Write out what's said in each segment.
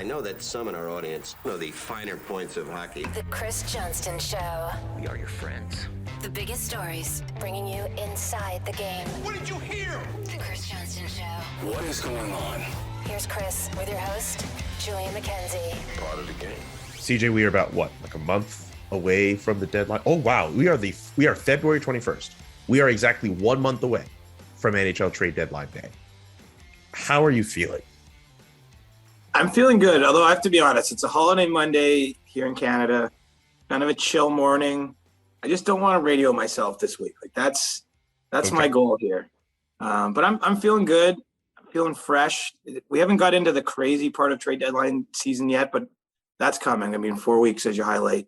know that some in our audience know the finer points of hockey. The Chris Johnston Show. We are your friends. The biggest stories, bringing you inside the game. What did you hear? The Chris Johnston Show. What is going on? Here's Chris with your host, Julian McKenzie. Part of the game. CJ, we are about what, like a month away from the deadline? Oh wow, we are February 21st. We are exactly 1 month away from NHL trade deadline day. How are you feeling? I'm feeling good, although I have to be honest, it's a holiday Monday here in Canada, kind of a chill morning. I just don't want to radio myself this week. Like that's okay. My goal here. But I'm feeling good. I'm feeling fresh. We haven't got into the crazy part of trade deadline season yet, but that's coming. I mean, 4 weeks as you highlight.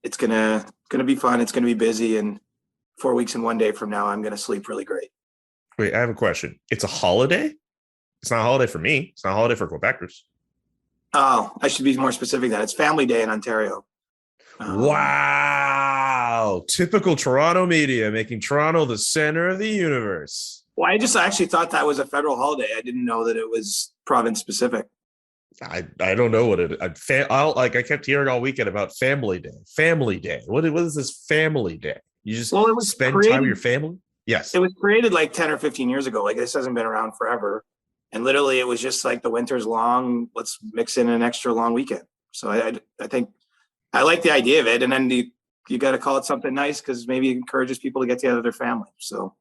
It's gonna be fun. It's gonna be busy, and 4 weeks and 1 day from now, I'm gonna sleep really great. Wait, I have a question. It's a holiday? It's not a holiday for me. It's not a holiday for Quebecers. Oh, I should be more specific then. It's Family Day in Ontario. Wow. Typical Toronto media, making Toronto the center of the universe. Well, I actually thought that was a federal holiday. I didn't know that it was province specific. I don't know what it is. I kept hearing all weekend about Family Day. Family Day. What is this Family Day? You just spend time with your family? Yes. It was created like 10 or 15 years ago. Like, this hasn't been around forever. And literally it was just like the winter's long. Let's mix in an extra long weekend. So I think I like the idea of it. And then you got to call it something nice because maybe it encourages people to get together with their family. So,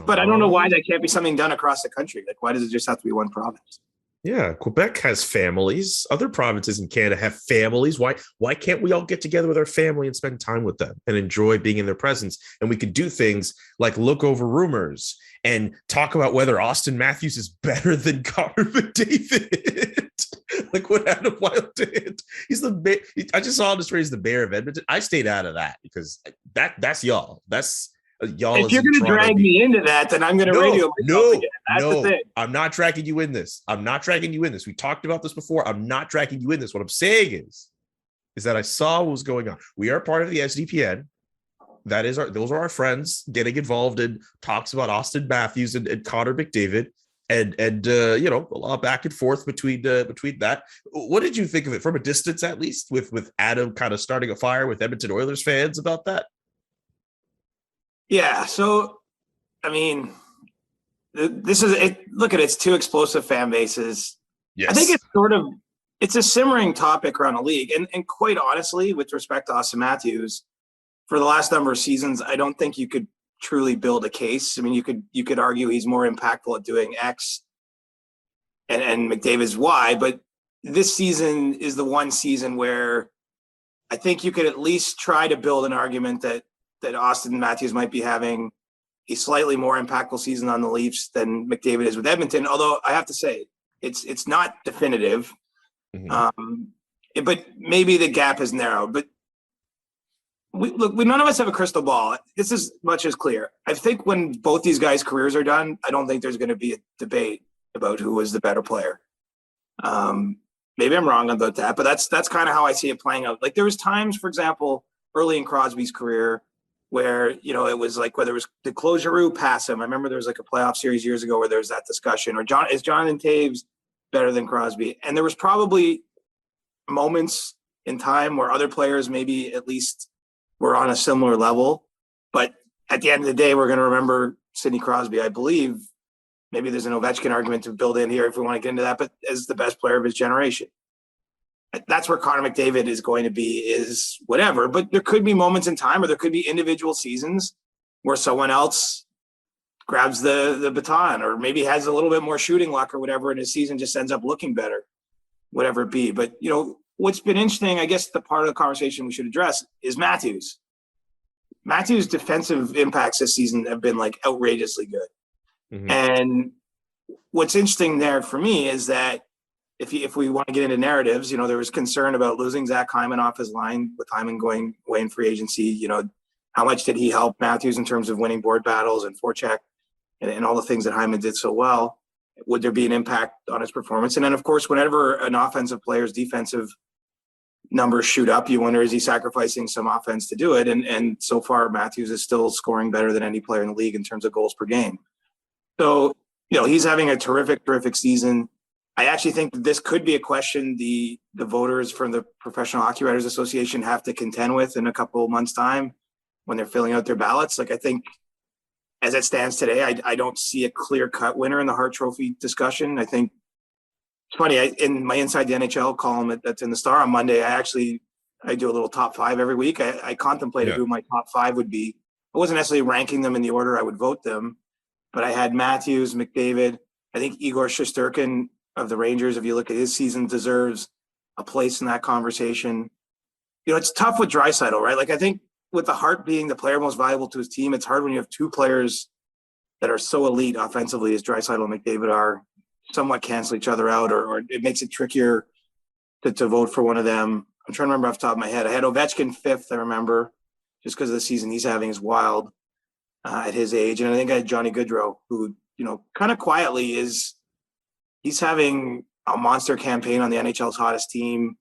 but I don't know why that can't be something done across the country. Like, why does it just have to be one province? Yeah, Quebec has families. Other provinces in Canada have families. Why can't we all get together with our family and spend time with them and enjoy being in their presence? And we could do things like look over rumors and talk about whether Austin Matthews is better than Connor McDavid. Like what Adam Wild did. I just saw him just raise the Bear of Edmonton. I stayed out of that because that's y'all. That's y'all. If you're going to drag me into that, then I'm going to radio myself again. That's the thing. I'm not dragging you in this. We talked about this before. I'm not dragging you in this. What I'm saying is that I saw what was going on. We are part of the SDPN. Those are our friends getting involved in talks about Austin Matthews and Connor McDavid, and a lot back and forth between that. What did you think of it from a distance, at least, with Adam kind of starting a fire with Edmonton Oilers fans about that? Yeah. So, I mean, this is it. Look at it, it's two explosive fan bases. Yes. I think it's a simmering topic around the league, and quite honestly, with respect to Austin Matthews, for the last number of seasons, I don't think you could truly build a case. I mean, you could argue he's more impactful at doing X and McDavid's Y, but this season is the one season where I think you could at least try to build an argument that Austin Matthews might be having a slightly more impactful season on the Leafs than McDavid is with Edmonton. Although I have to say it's not definitive, but maybe the gap has narrowed. But none of us have a crystal ball. This is much as clear. I think when both these guys' careers are done, I don't think there's going to be a debate about who was the better player. Maybe I'm wrong about that, but that's kind of how I see it playing out. Like, there was times, for example, early in Crosby's career where, it was like whether it was the Giroux pass him. I remember there was like a playoff series years ago where there was that discussion, or is Jonathan Toews better than Crosby? And there was probably moments in time where other players maybe at least were on a similar level. But at the end of the day, we're going to remember Sidney Crosby, I believe. Maybe there's an Ovechkin argument to build in here if we want to get into that, but as the best player of his generation. That's where Connor McDavid is going to be, is whatever. But there could be moments in time, or there could be individual seasons where someone else grabs the baton, or maybe has a little bit more shooting luck or whatever, and his season just ends up looking better, whatever it be. But, what's been interesting, I guess the part of the conversation we should address is Matthews. Matthews' defensive impacts this season have been like outrageously good. Mm-hmm. And what's interesting there for me is that if we want to get into narratives, there was concern about losing Zach Hyman off his line, with Hyman going away in free agency. How much did he help Matthews in terms of winning board battles and forecheck and all the things that Hyman did so well? Would there be an impact on his performance? And then, of course, whenever an offensive player's defensive numbers shoot up, you wonder, is he sacrificing some offense to do it? And so far, Matthews is still scoring better than any player in the league in terms of goals per game. So, he's having a terrific season. I actually think this could be a question the voters from the Professional Hockey Writers Association have to contend with in a couple of months' time when they're filling out their ballots. Like, I think as it stands today, I don't see a clear-cut winner in the Hart Trophy discussion. I think it's funny, in my Inside the NHL column that's in the Star on Monday, I do a little top 5 every week. I contemplated who my top 5 would be. I wasn't necessarily ranking them in the order I would vote them, but I had Matthews, McDavid. I think Igor Shesterkin of the Rangers, if you look at his season, deserves a place in that conversation. You know, it's tough with Draisaitl, right? Like, I think with the Hart being the player most valuable to his team, it's hard when you have 2 players that are so elite offensively as Draisaitl and McDavid are, somewhat cancel each other out, or it makes it trickier to vote for one of them. I'm trying to remember off the top of my head. I had Ovechkin 5th, I remember, just because of the season he's having is wild at his age. And I think I had Johnny Gaudreau, who, you know, kind of quietly he's having a monster campaign on the NHL's hottest team.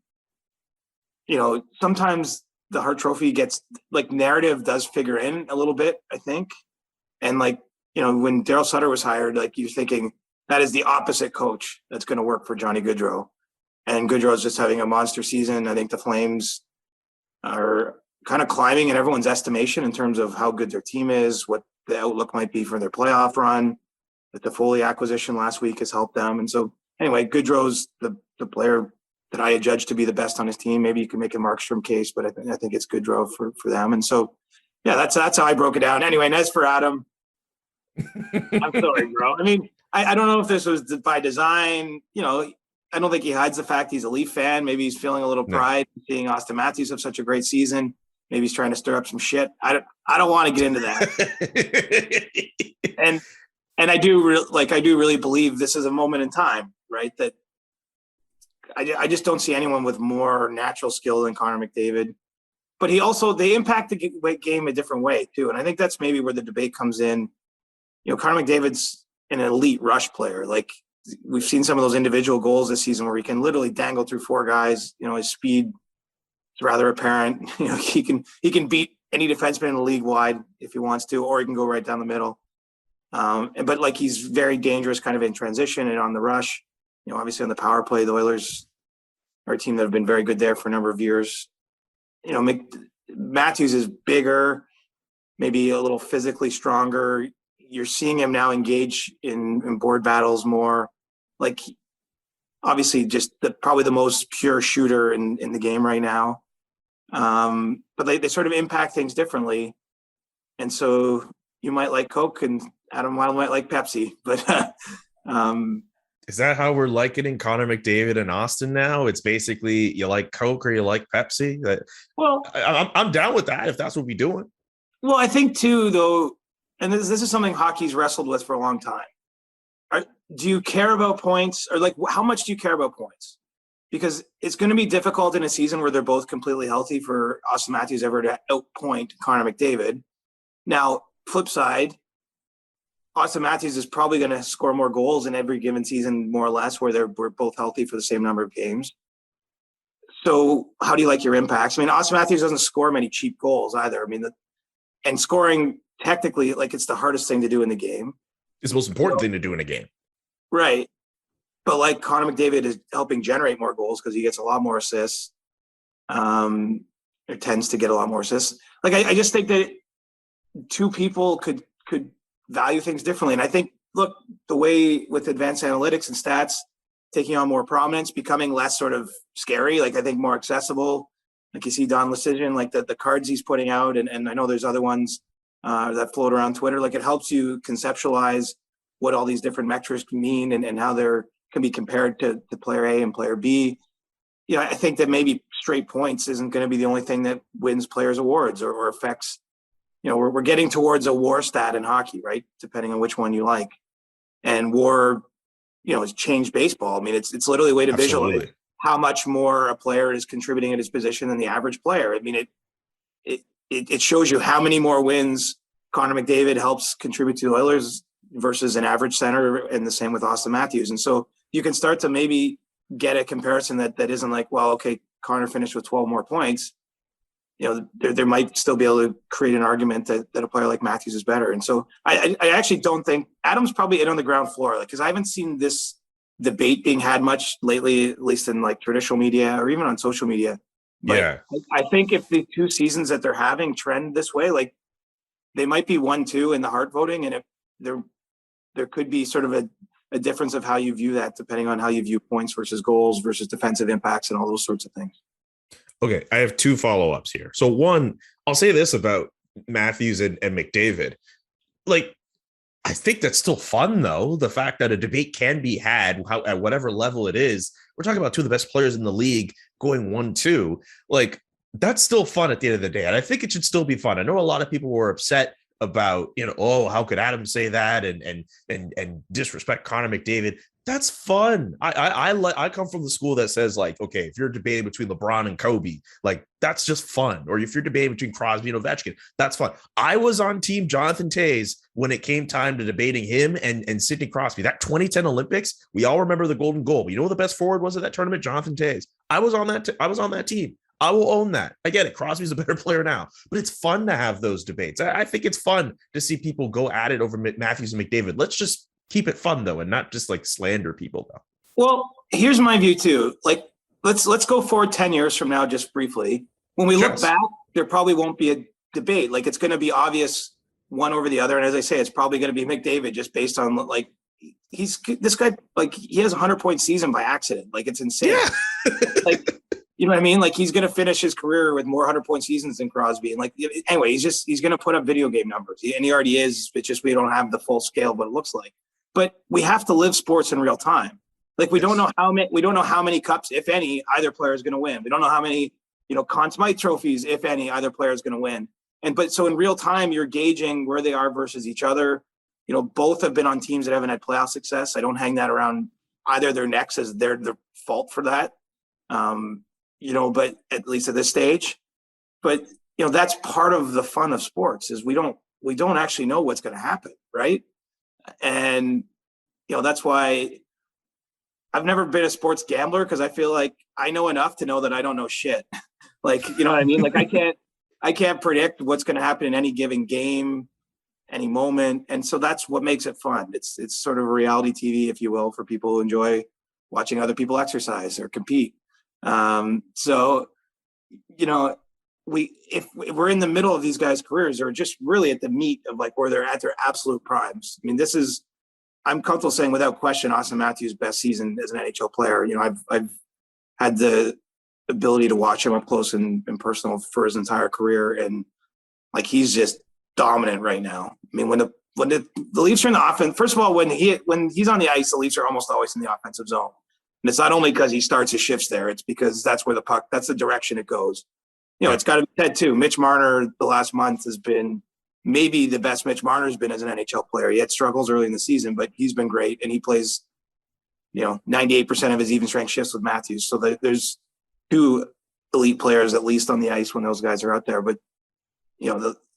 You know, sometimes the Hart Trophy gets, like, narrative does figure in a little bit, I think. And, like, you know, when Daryl Sutter was hired, like, you're thinking that is the opposite coach that's going to work for Johnny Gaudreau. And Gaudreau is just having a monster season. I think the Flames are kind of climbing in everyone's estimation in terms of how good their team is, what the outlook might be for their playoff run. The Foley acquisition last week has helped them. And so anyway, Gaudreau's the player that I judged to be the best on his team. Maybe you can make a Markstrom case, but I think it's Gaudreau for them. And so, yeah, that's how I broke it down. Anyway, and as for Adam, I'm sorry, bro. I mean, I don't know if this was by design. You know, I don't think he hides the fact he's a Leaf fan. Maybe he's feeling a little pride seeing Austin Matthews have such a great season. Maybe he's trying to stir up some shit. I don't want to get into that. And I do really believe this is a moment in time, right? That I just don't see anyone with more natural skill than Connor McDavid. But they impact the game a different way too. And I think that's maybe where the debate comes in. You know, Connor McDavid's an elite rush player. Like, we've seen some of those individual goals this season where he can literally dangle through 4 guys. You know, his speed is rather apparent. You know, he can beat any defenseman in the league wide if he wants to, or he can go right down the middle. But, like, he's very dangerous kind of in transition and on the rush. You know, obviously on the power play, the Oilers are a team that have been very good there for a number of years. You know, Matthews is bigger, maybe a little physically stronger. You're seeing him now engage in board battles more. Like, obviously just probably the most pure shooter in the game right now. But they sort of impact things differently. And so you might like Coke and Adam might like Pepsi, but is that how we're likening Connor McDavid and Austin now? It's basically you like Coke or you like Pepsi. Well, I'm down with that if that's what we're doing. Well, I think too, though, and this is something hockey's wrestled with for a long time. Do you care about points, or like how much do you care about points? Because it's going to be difficult in a season where they're both completely healthy for Austin Matthews ever to outpoint Connor McDavid. Now, flip side, Austin Matthews is probably going to score more goals in every given season, more or less, where we're both healthy for the same number of games. So how do you like your impacts? I mean, Austin Matthews doesn't score many cheap goals either. I mean, and scoring technically, like, it's the hardest thing to do in the game. It's the most important thing to do in a game. Right. But, like, Connor McDavid is helping generate more goals because he gets a lot more assists. Or tends to get a lot more assists. Like, I just think that 2 people could value things differently. And I think, look, the way with advanced analytics and stats taking on more prominence, becoming less sort of scary, like, I think more accessible. Like, you see Don Lucian, like the cards he's putting out, and I know there's other ones that float around Twitter. Like, it helps you conceptualize what all these different metrics mean and how they're can be compared to player A and player B. You know, I think that maybe straight points isn't going to be the only thing that wins players awards or affects. You know, we're getting towards a WAR stat in hockey, right? Depending on which one you like. And WAR, you know, has changed baseball. I mean, it's literally a way to visualize how much more a player is contributing at his position than the average player. I mean, it shows you how many more wins Connor McDavid helps contribute to the Oilers versus an average center, and the same with Austin Matthews. And so you can start to maybe get a comparison that isn't like, well, okay, Connor finished with 12 more points. You know, there might still be able to create an argument that a player like Matthews is better. And so I actually don't think Adam's probably in on the ground floor, like, because I haven't seen this debate being had much lately, at least in like traditional media or even on social media. But Yeah. I think if the two seasons that they're having trend this way, like they might be 1-2 in the Hart voting, and if there could be sort of a difference of how you view that, depending on how you view points versus goals versus defensive impacts and all those sorts of things. Okay, I have two follow-ups here. So one, I'll say this about Matthews and McDavid. Like, I think that's still fun, though. The fact that a debate can be had at whatever level it is. We're talking about two of the best players in the league going 1-2. Like, that's still fun at the end of the day. And I think it should still be fun. I know a lot of people were upset about, oh, how could Adam say that and disrespect Connor McDavid. That's fun. I come from the school that says, like, okay, if you're debating between LeBron and Kobe, like, that's just fun. Or if you're debating between Crosby and Ovechkin, that's fun. I was on team Jonathan Toews when it came time to debating him and Sidney Crosby. That 2010 Olympics, we all remember the golden goal. But you know who the best forward was at that tournament? Jonathan Toews. I was on that team. I will own that. I get it. Crosby's a better player now, but it's fun to have those debates. I think it's fun to see people go at it over Matthews and McDavid. Let's just keep it fun, though, and not just like slander people, though. Well, here's my view too. Like, let's go forward 10 years from now, just briefly. When we look back, there probably won't be a debate. Like, it's going to be obvious one over the other. And as I say, it's probably going to be McDavid, just based on, like, this guy, like, he has a 100-point season by accident. Like, it's insane. Yeah. Like, you know what I mean? Like, he's going to finish his career with more 100-point seasons than Crosby. And, like, anyway, he's going to put up video game numbers. And he already is. It's just we don't have the full scale of what it looks like. But we have to live sports in real time. Like, we don't know how many cups, if any, either player is going to win. We don't know how many, Conn Smythe trophies, if any, either player is going to win. But so in real time, you're gauging where they are versus each other. Both have been on teams that haven't had playoff success. I don't hang that around either their necks as their fault for that. But at least at this stage. But that's part of the fun of sports, is we don't actually know what's going to happen, right? And that's why I've never been a sports gambler, because I feel like I know enough to know that I don't know shit. Like, you know what I mean? Like, I can't predict what's going to happen in any given game, any moment. And so that's what makes it fun. It's sort of a reality TV, if you will, for people who enjoy watching other people exercise or compete. So, if we're in the middle of these guys' careers, or just really at the meat of, like, where they're at their absolute primes. I mean, I'm comfortable saying without question, Austin Matthews' best season as an NHL player. I've had the ability to watch him up close and personal for his entire career. And, like, he's just dominant right now. I mean, when the Leafs are in the offense, first of all, when he's on the ice, the Leafs are almost always in the offensive zone. And it's not only because he starts his shifts there, it's because that's where that's the direction it goes. It's got to be said too. Mitch Marner the last month has been maybe the best Mitch Marner's been as an NHL player. He had struggles early in the season, but he's been great. And he plays, 98% of his even strength shifts with Matthews. So there's two elite players at least on the ice when those guys are out there. But,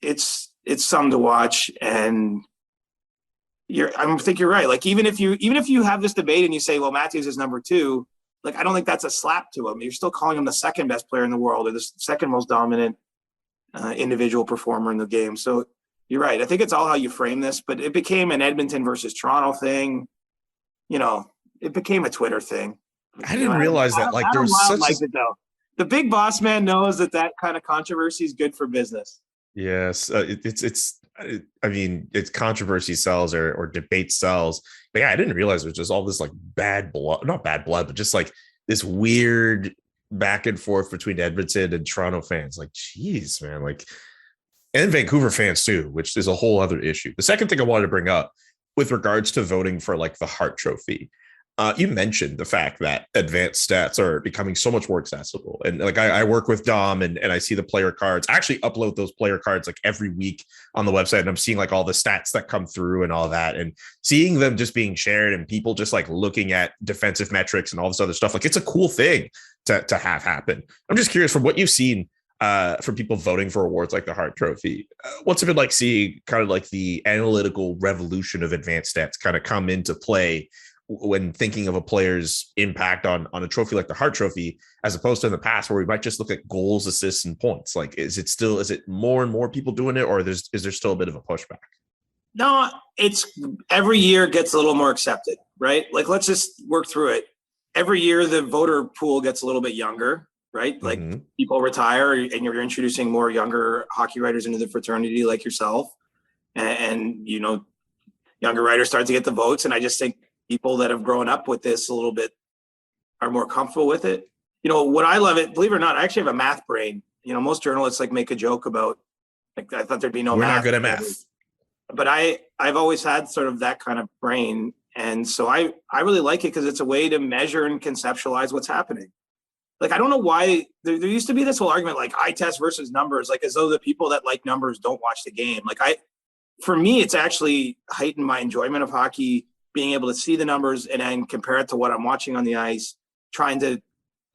it's something to watch. And I think you're right. Like, even if you have this debate and you say, well, Matthews is number 2, like, I don't think that's a slap to him. You're still calling him the second best player in the world, or the second most dominant individual performer in the game. So you're right. I think it's all how you frame this, but it became an Edmonton versus Toronto thing. It became a Twitter thing. I didn't realize that. Like, there was such it, though. The big boss man knows that kind of controversy is good for business. Yes, I mean, it's controversy sells or debate sells. But yeah, I didn't realize it was just all this, like, not bad blood, but just like this weird back and forth between Edmonton and Toronto fans. Like, geez, man, like, and Vancouver fans too, which is a whole other issue. The second thing I wanted to bring up with regards to voting for, like, the Hart Trophy, you mentioned the fact that advanced stats are becoming so much more accessible. And, like, I work with Dom and I see the player cards. I actually upload those player cards, like, every week on the website, and I'm seeing, like, all the stats that come through and all that, and seeing them just being shared and people just, like, looking at defensive metrics and all this other stuff. Like, it's a cool thing to have happen. I'm just curious, from what you've seen from people voting for awards like the Hart Trophy, what's it been like seeing kind of like the analytical revolution of advanced stats kind of come into play when thinking of a player's impact on a trophy like the Hart Trophy, as opposed to in the past where we might just look at goals, assists, and points? Like, is it more and more people doing it, or is there still a bit of a pushback? No, it's every year gets a little more accepted. right? Like, let's just work through it. Every year, the voter pool gets a little bit younger, right? Like people retire and you're introducing more younger hockey writers into the fraternity like yourself. And younger writers start to get the votes. And I just think people that have grown up with this a little bit are more comfortable with it. What I love it, believe it or not, I actually have a math brain. Most journalists like make a joke about, like, I thought there'd be no We're math. not good at math. But I've always had sort of that kind of brain. And so I really like it because it's a way to measure and conceptualize what's happening. Like, I don't know why there used to be this whole argument, like eye test versus numbers, like as though the people that like numbers don't watch the game. Like for me, it's actually heightened my enjoyment of hockey, being able to see the numbers and then compare it to what I'm watching on the ice, trying to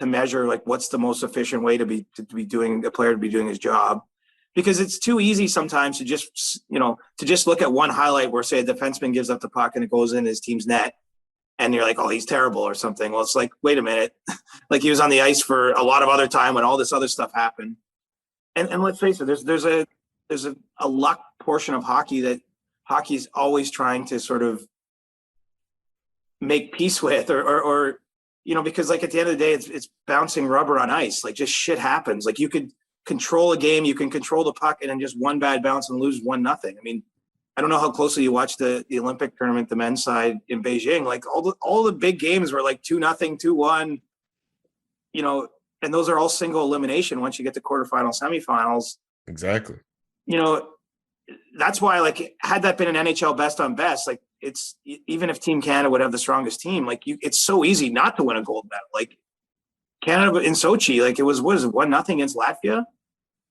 measure like what's the most efficient way to be doing a player to be doing his job. Because it's too easy sometimes to just look at one highlight where, say, a defenseman gives up the puck and it goes in his team's net, and you're like, oh, he's terrible or something. Well, it's like, wait a minute, like he was on the ice for a lot of other time when all this other stuff happened. And let's face it, there's a luck portion of hockey that hockey's always trying to sort of make peace with, or because like at the end of the day, it's bouncing rubber on ice. Like, just shit happens. Like, you could control a game, you can control the puck, and then just one bad bounce and lose 1-0. I mean, I don't know how closely you watch the Olympic tournament, the men's side in Beijing. Like all the big games were like 2-0, 2-1, and those are all single elimination once you get to quarterfinals, semifinals. Exactly. That's why, like, had that been an NHL best on best, like, it's, even if Team Canada would have the strongest team, like, it's so easy not to win a gold medal. Like, Canada in Sochi, like, it was, 1-0 against Latvia?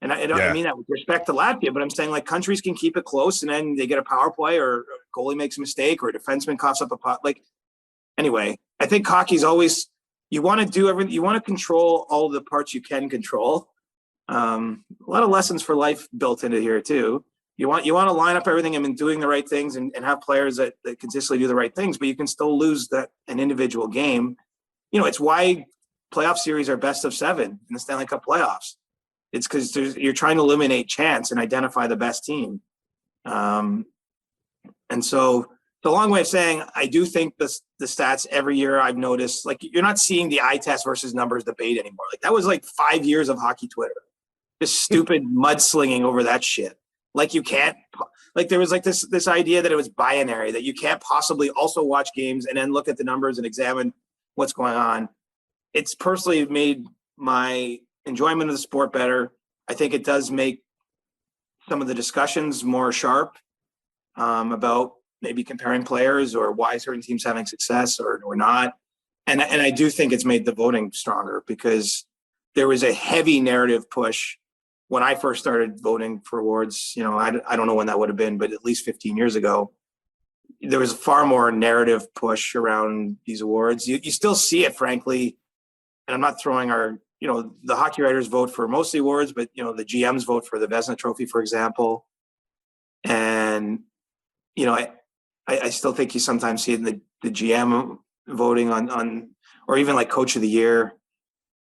And I mean that with respect to Latvia, but I'm saying, like, countries can keep it close and then they get a power play, or a goalie makes a mistake, or a defenseman coughs up a puck. Like, anyway, I think hockey's always, you want to do everything, you want to control all the parts you can control. A lot of lessons for life built into here too. You want to line up everything and doing the right things and have players that consistently do the right things, but you can still lose an individual game. It's why playoff series are best of 7 in the Stanley Cup playoffs. It's because you're trying to eliminate chance and identify the best team. And so the long way of saying, I do think the stats every year I've noticed, like, you're not seeing the eye test versus numbers debate anymore. Like, that was like 5 years of hockey Twitter, just stupid mudslinging over that shit. Like, you can't, like, there was like this idea that it was binary, that you can't possibly also watch games and then look at the numbers and examine what's going on. It's personally made my enjoyment of the sport better. I think it does make some of the discussions more sharp about maybe comparing players or why certain teams having success or not. And I do think it's made the voting stronger, because there was a heavy narrative push when I first started voting for awards. I don't know when that would have been, but at least 15 years ago, there was far more narrative push around these awards. You still see it, frankly. And I'm not throwing the hockey writers vote for most of the awards, but, the GMs vote for the Vezina Trophy, for example. And, I still think you sometimes see it in the GM voting on, or even like coach of the year,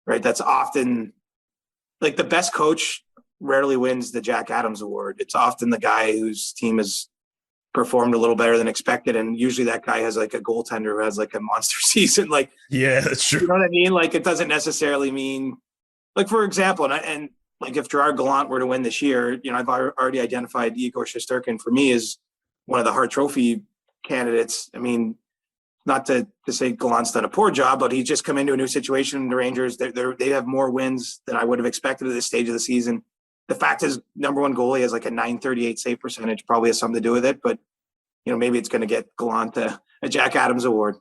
right? That's often, like, the best coach rarely wins the Jack Adams Award. It's often the guy whose team has performed a little better than expected. And usually that guy has like a goaltender who has like a monster season. Like, yeah, that's true. You know what I mean? Like, it doesn't necessarily mean, like, for example, and like, if Gerard Gallant were to win this year, I've already identified Igor Shesterkin for me as one of the Hart Trophy candidates. I mean, not to say Gallant's done a poor job, but he's just come into a new situation. The Rangers, they have more wins than I would have expected at this stage of the season. The fact is, number one goalie has like a .938 save percentage, probably has something to do with it. But, maybe it's going to get Gallant a Jack Adams Award.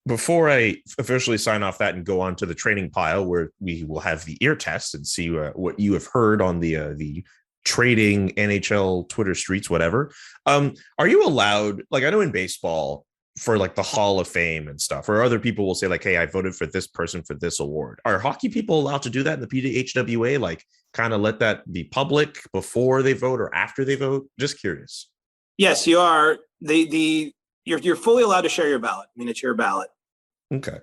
Before I officially sign off that and go on to the training pile, where we will have the ear test and see what you have heard on the trading NHL Twitter streets, whatever. Are you allowed, like, I know in baseball, for like the Hall of Fame and stuff, or other people will say like, hey, I voted for this person for this award. Are hockey people allowed to do that in the PHWA? Like, kind of let that be public before they vote or after they vote? Just curious. Yes, you are. You're fully allowed to share your ballot. I mean, it's your ballot. Okay.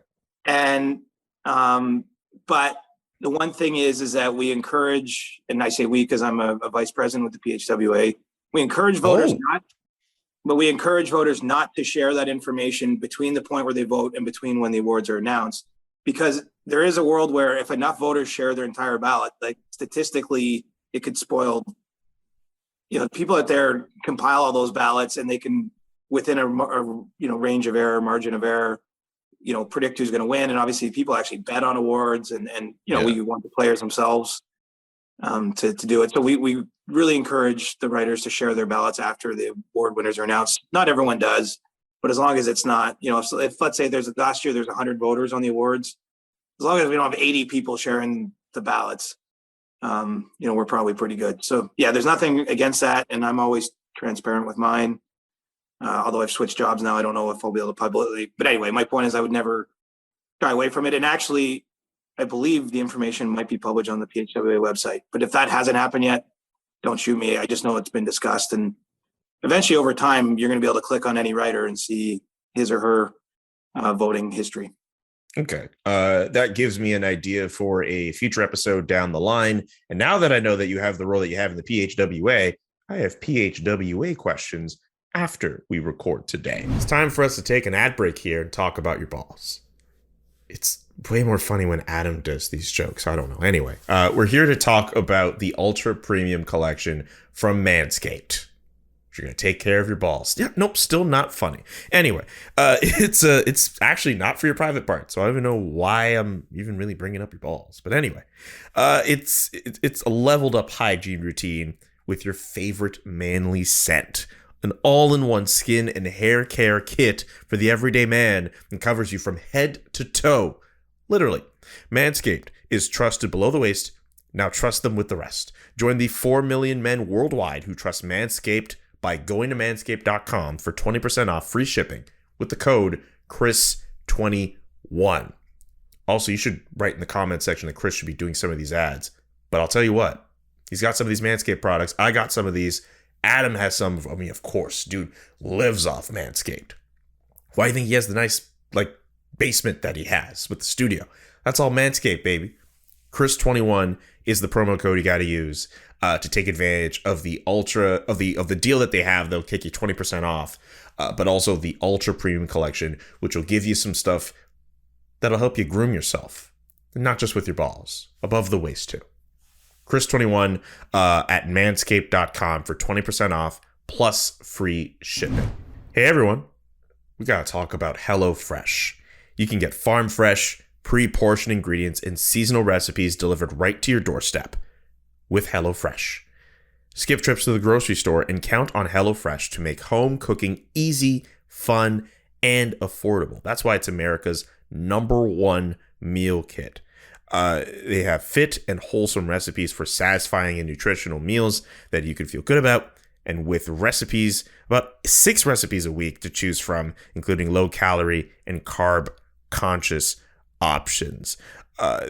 And, but the one thing is that we encourage, and I say we, because I'm a vice president with the PHWA, we encourage voters but we encourage voters not to share that information between the point where they vote and between when the awards are announced, because there is a world where if enough voters share their entire ballot, like statistically, it could spoil. People out there compile all those ballots, and they can, within a range of error, margin of error, predict who's going to win. And obviously, people actually bet on awards, and we want the players themselves to do it. So we really encourage the writers to share their ballots after the award winners are announced. Not everyone does, but as long as it's not, if let's say last year there's 100 voters on the awards, as long as we don't have 80 people sharing the ballots, we're probably pretty good. So yeah, there's nothing against that, and I'm always transparent with mine. Although I've switched jobs now, I don't know if I'll be able to publicly. But anyway, my point is I would never shy away from it. And actually, I believe the information might be published on the PHWA website. But if that hasn't happened yet, don't shoot me. I just know it's been discussed. And eventually, over time, you're going to be able to click on any writer and see his or her voting history. Okay. That gives me an idea for a future episode down the line. And now that I know that you have the role that you have in the PHWA, I have PHWA questions after we record today. It's time for us to take an ad break here and talk about your balls. It's way more funny when Adam does these jokes. I don't know. Anyway, we're here to talk about the Ultra Premium Collection from Manscaped. You're going to take care of your balls. Yeah, nope, still not funny. Anyway, it's actually not for your private parts, so I don't even know why I'm even really bringing up your balls. But anyway, it's a leveled up hygiene routine with your favorite manly scent. An all-in-one skin and hair care kit for the everyday man and covers you from head to toe. Literally. Manscaped is trusted below the waist. Now trust them with the rest. Join the 4 million men worldwide who trust Manscaped by going to manscaped.com for 20% off free shipping with the code Chris21. Also, you should write in the comment section that Chris should be doing some of these ads. But I'll tell you what, he's got some of these Manscaped products. I got some of these. Adam has some. I mean, of course, dude lives off Manscaped. Why do you think he has the nice, basement that he has with the studio? That's all Manscaped, baby. Chris21 is the promo code you got to use to take advantage of the the deal that they have. They'll take you 20% off, but also the Ultra Premium Collection, which will give you some stuff that'll help you groom yourself, and not just with your balls, above the waist too. Chris21 at manscaped.com for 20% off plus free shipping. Hey everyone, we gotta talk about HelloFresh. You can get farm fresh, pre-portioned ingredients and seasonal recipes delivered right to your doorstep with HelloFresh. Skip trips to the grocery store and count on HelloFresh to make home cooking easy, fun, and affordable. That's why it's America's #1 meal kit. They have fit and wholesome recipes for satisfying and nutritional meals that you can feel good about. And with recipes, about 6 recipes a week to choose from, including low calorie and carb conscious options.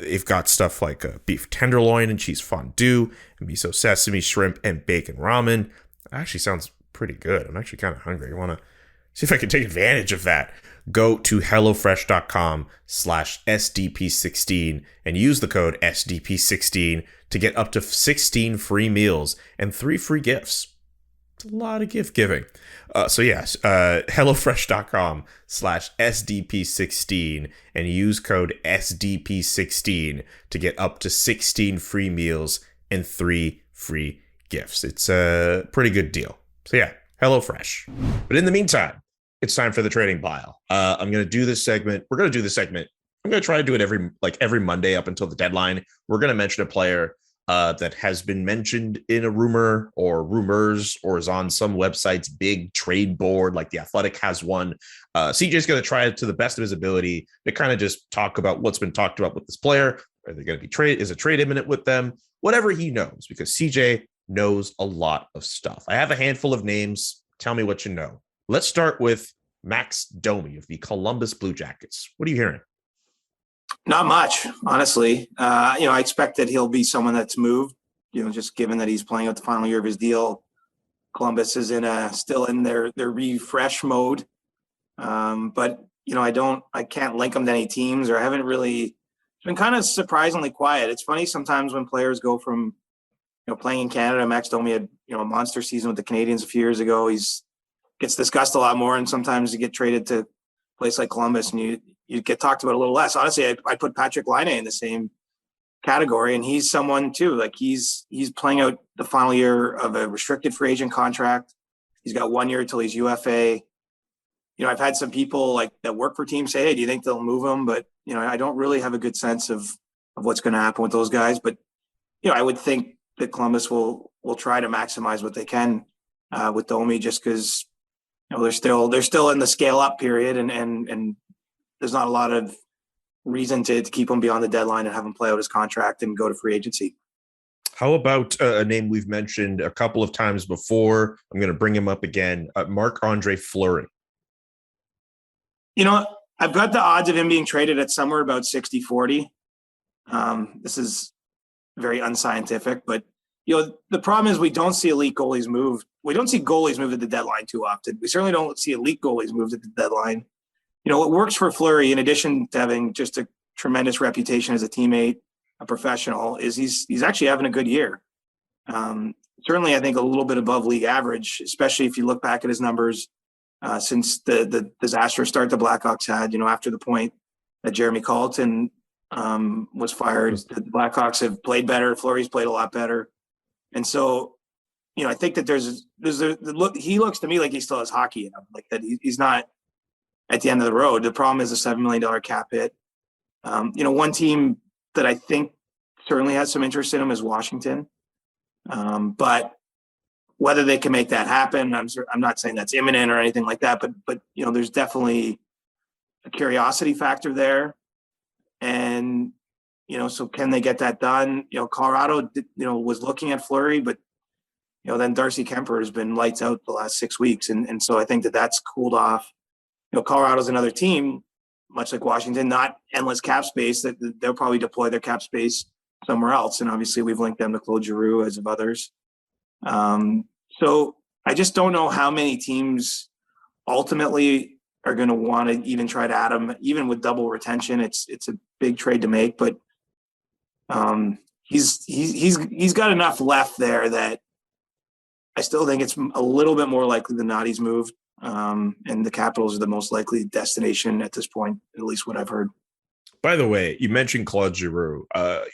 They've got stuff like beef tenderloin and cheese fondue, and miso sesame, shrimp, and bacon ramen. That actually sounds pretty good. I'm actually kind of hungry. I want to see if I can take advantage of that. Go to HelloFresh.com/SDP16 and use the code SDP16 to get up to 16 free meals and 3 free gifts. It's a lot of gift giving. HelloFresh.com/SDP16 and use code SDP16 to get up to 16 free meals and 3 free gifts. It's a pretty good deal. So yeah, HelloFresh. But in the meantime, it's time for the trading pile. I'm going to do this segment. We're going to do this segment. I'm going to try to do it every Monday up until the deadline. We're going to mention a player that has been mentioned in a rumor or rumors or is on some website's big trade board, like The Athletic has one. CJ's going to try to the best of his ability to kind of just talk about what's been talked about with this player. Are they going to be trade? Is a trade imminent with them? Whatever he knows, because CJ knows a lot of stuff. I have a handful of names. Tell me what you know. Let's start with Max Domi of the Columbus Blue Jackets. What are you hearing? Not much, honestly. I expect that he'll be someone that's moved, just given that he's playing out the final year of his deal. Columbus is still in their refresh mode. But I can't link him to any teams, or I haven't really. It's been kind of surprisingly quiet. It's funny sometimes when players go from, playing in Canada. Max Domi had, a monster season with the Canadiens a few years ago. He's gets discussed a lot more, and sometimes you get traded to a place like Columbus and you get talked about a little less. Honestly, I put Patrick Laine in the same category, and he's someone too. Like he's playing out the final year of a restricted free agent contract. He's got 1 year till he's UFA. I've had some people like that work for teams say, hey, do you think they'll move him? But, I don't really have a good sense of what's going to happen with those guys. But, I would think that Columbus will try to maximize what they can with Domi, just because, they're still in the scale up period, and there's not a lot of reason to keep him beyond the deadline and have him play out his contract and go to free agency. How about a name we've mentioned a couple of times before? I'm going to bring him up again. Marc-Andre Fleury. I've got the odds of him being traded at somewhere about 60-40. This is very unscientific, but the problem is we don't see elite goalies move. We don't see goalies move at the deadline too often. We certainly don't see elite goalies moved at the deadline. What works for Fleury, in addition to having just a tremendous reputation as a teammate, a professional, is he's actually having a good year. Certainly, I think a little bit above league average, especially if you look back at his numbers since the disastrous start the Blackhawks had. After the point that Jeremy Colleton was fired, the Blackhawks have played better. Fleury's played a lot better, and so I think that there's the look. He looks to me like he still has hockey in him, like that. He's not at the end of the road. The problem is a $7 million cap hit. One team that I think certainly has some interest in him is Washington, but whether they can make that happen, I'm not saying that's imminent or anything like that, but there's definitely a curiosity factor there, and so can they get that done? Colorado was looking at Fleury, but then Darcy Kemper has been lights out the last 6 weeks, and so I think that's cooled off. Colorado's another team, much like Washington, not endless cap space, that they'll probably deploy their cap space somewhere else, and obviously we've linked them to Claude Giroux as of others. So I just don't know how many teams ultimately are going to want to even try to add him, even with double retention. It's a big trade to make, but he's got enough left there that I still think it's a little bit more likely than not he's moved. And the Capitals are the most likely destination at this point, at least what I've heard. By the way, you mentioned Claude Giroux.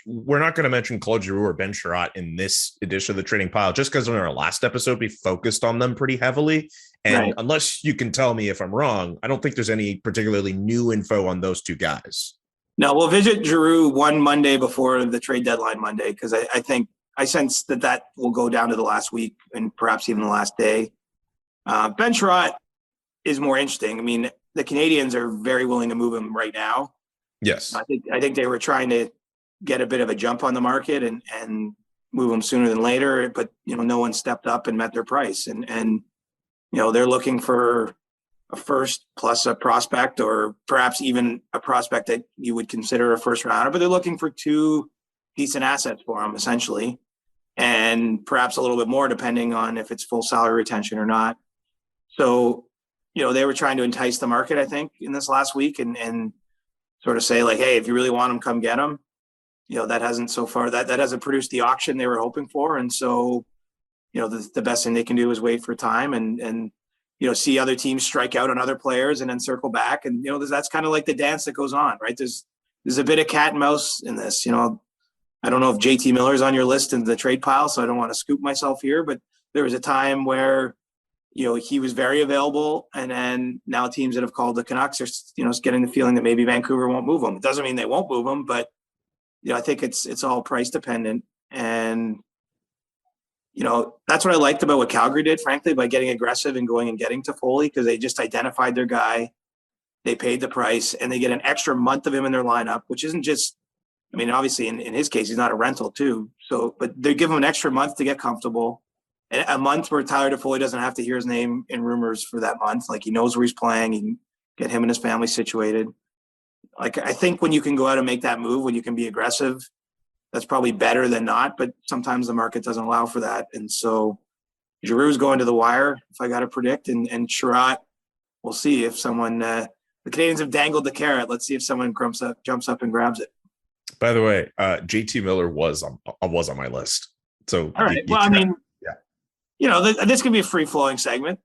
We're not going to mention Claude Giroux or Ben Chiarot in this edition of the Trading Pile, just because in our last episode, we focused on them pretty heavily. And right. Unless you can tell me if I'm wrong, I don't think there's any particularly new info on those two guys. No, we'll visit Giroux one Monday before the trade deadline Monday, because I sense that will go down to the last week and perhaps even the last day. Ben Chiarot is more interesting. I mean, the Canadians are very willing to move him right now. Yes. I think they were trying to get a bit of a jump on the market and move him sooner than later, but no one stepped up and met their price. And they're looking for a first plus a prospect, or perhaps even a prospect that you would consider a first rounder, but they're looking for two decent assets for him, essentially, and perhaps a little bit more depending on if it's full salary retention or not. So, they were trying to entice the market, I think, in this last week and sort of say, like, hey, if you really want them, come get them. That hasn't so far, that hasn't produced the auction they were hoping for. And so, the best thing they can do is wait for time and see other teams strike out on other players and then circle back. And, that's kind of like the dance that goes on, right? There's a bit of cat and mouse in this. I don't know if JT Miller's on your list in the trade pile, so I don't want to scoop myself here, but there was a time where he was very available, and then now teams that have called the Canucks are, getting the feeling that maybe Vancouver won't move him. It doesn't mean they won't move him, but I think it's all price dependent. And that's what I liked about what Calgary did, frankly, by getting aggressive and going and getting Toffoli, because they just identified their guy, they paid the price, and they get an extra month of him in their lineup, which isn't just, obviously in his case, he's not a rental too. So, but they give him an extra month to get comfortable. A month where Tyler Toffoli doesn't have to hear his name in rumors for that month. Like, he knows where he's playing. He can get him and his family situated. Like, I think when you can go out and make that move, when you can be aggressive, that's probably better than not. But sometimes the market doesn't allow for that. And so Giroux's going to the wire, if I got to predict. And Chiarot, we'll see if someone the Canadians have dangled the carrot. Let's see if someone jumps up and grabs it. By the way, JT Miller was on my list. So all right. This can be a free-flowing segment.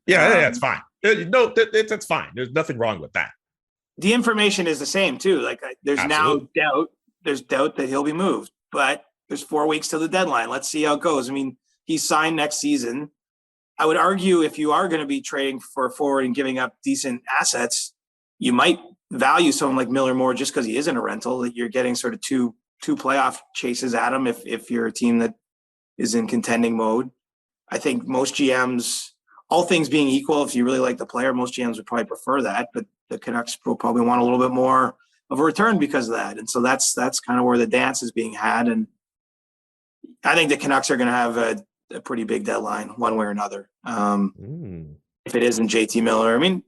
Yeah, it's fine. No, that's fine. There's nothing wrong with that. The information is the same too. Like there's Absolutely. now doubt. There's doubt that he'll be moved, but there's 4 weeks to the deadline. Let's see how it goes. I mean, he's signed next season. I would argue if you are going to be trading for a forward and giving up decent assets, you might value someone like Miller more just because he isn't a rental. That you're getting sort of two playoff chases at him if you're a team that is in contending mode. I think most GMs, all things being equal, if you really like the player, most GMs would probably prefer that, but the Canucks will probably want a little bit more of a return because of that. And so that's kind of where the dance is being had. And I think the Canucks are going to have a pretty big deadline one way or another. If it isn't JT Miller, I mean,